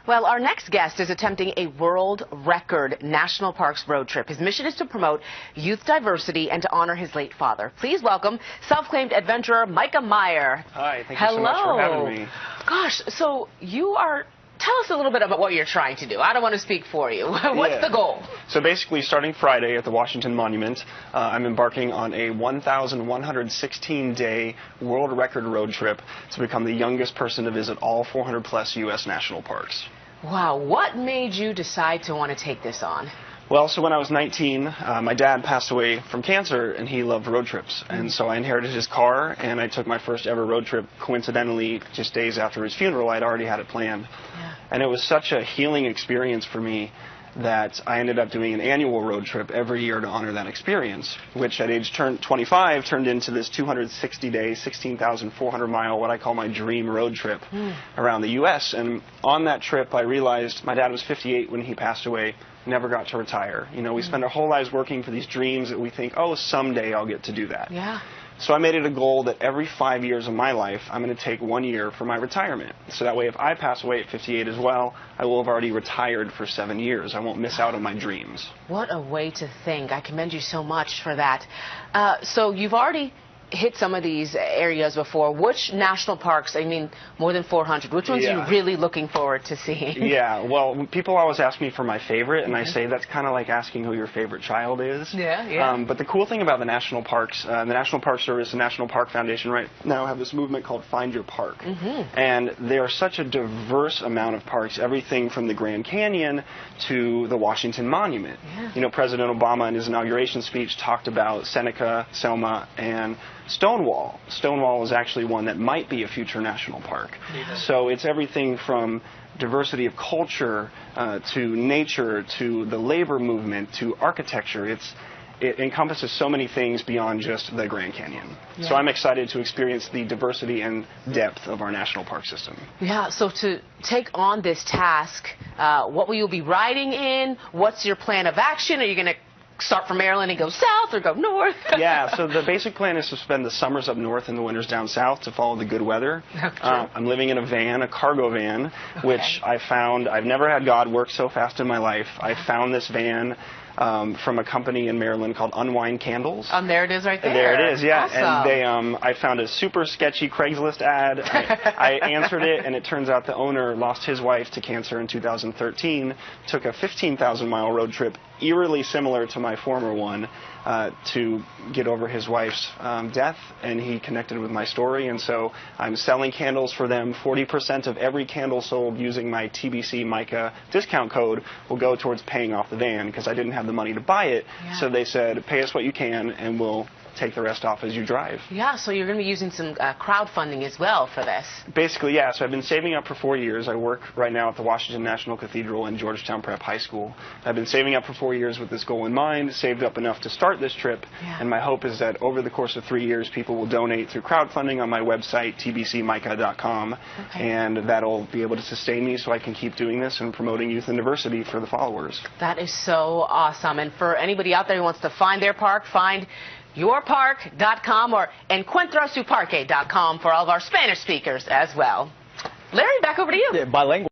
Well, our next guest is attempting a world record national parks road trip. His mission is to promote youth diversity and to honor his late father. Please welcome self-claimed adventurer Mikah Meyer. Hi, thank you so much for having me. Gosh, so tell us a little bit about what you're trying to do. I don't want to speak for you. What's the goal? So basically, starting Friday at the Washington Monument, I'm embarking on a 1,116-day world record road trip to become the youngest person to visit all 400-plus U.S. national parks. Wow. What made you decide to want to take this on? Well, so when I was 19, my dad passed away from cancer, and he loved road trips. And so I inherited his car, and I took my first ever road trip, coincidentally, just days after his funeral. I'd already had it planned. Yeah. And it was such a healing experience for me that I ended up doing an annual road trip every year to honor that experience, which at age 25 turned into this 260-day, 16,400-mile, what I call my dream road trip around the U.S. And on that trip, I realized my dad was 58 when he passed away, never got to retire. You know, we spend our whole lives working for these dreams that we think, oh, someday I'll get to do that. Yeah. So I made it a goal that every 5 years of my life, I'm going to take 1 year for my retirement. So that way, if I pass away at 58 as well, I will have already retired for 7 years. I won't miss out on my dreams. What a way to think. I commend you so much for that. So you've already hit some of these areas before. Which national parks, I mean, more than 400, which ones are you really looking forward to seeing? Yeah, well, people always ask me for my favorite, and I say that's kind of like asking who your favorite child is. Yeah. But the cool thing about the national parks, the National Park Service and National Park Foundation right now have this movement called Find Your Park. And there are such a diverse amount of parks, everything from the Grand Canyon to the Washington Monument. You know, President Obama in his inauguration speech talked about Seneca, Selma, and Stonewall. Stonewall is actually one that might be a future national park. So it's everything from diversity of culture to nature to the labor movement to architecture. It encompasses so many things beyond just the Grand Canyon. So I'm excited to experience the diversity and depth of our national park system. Yeah, so to take on this task, what will you be riding in? What's your plan of action? Are you going to start from Maryland and go south or go north? Yeah, so the basic plan is to spend the summers up north and the winters down south to follow the good weather. I'm living in a van, a cargo van, which I found, I've never had God work so fast in my life. I found this van from a company in Maryland called Unwind Candles. There it is right there. There it is, yeah. Awesome. And they, I found a super sketchy Craigslist ad. I answered it, and it turns out the owner lost his wife to cancer in 2013, took a 15,000-mile road trip, eerily similar to my former one, to get over his wife's death, and he connected with my story, and so I'm selling candles for them. 40% of every candle sold using my TBC Mikah discount code will go towards paying off the van, because I didn't have the money to buy it, so they said, pay us what you can, and we'll take the rest off as you drive. Yeah, so you're going to be using some crowdfunding as well for this. Basically, yeah. So I've been saving up for 4 years. I work right now at the Washington National Cathedral and Georgetown Prep High School. I've been saving up for 4 years with this goal in mind, saved up enough to start this trip, and my hope is that over the course of 3 years, people will donate through crowdfunding on my website, tbcmikah.com, and that'll be able to sustain me so I can keep doing this and promoting youth and diversity for the followers. That is so awesome. And for anybody out there who wants to find their park, find yourpark.com or encuentrasuparque.com for all of our Spanish speakers as well. Larry, back over to you. Bilingual.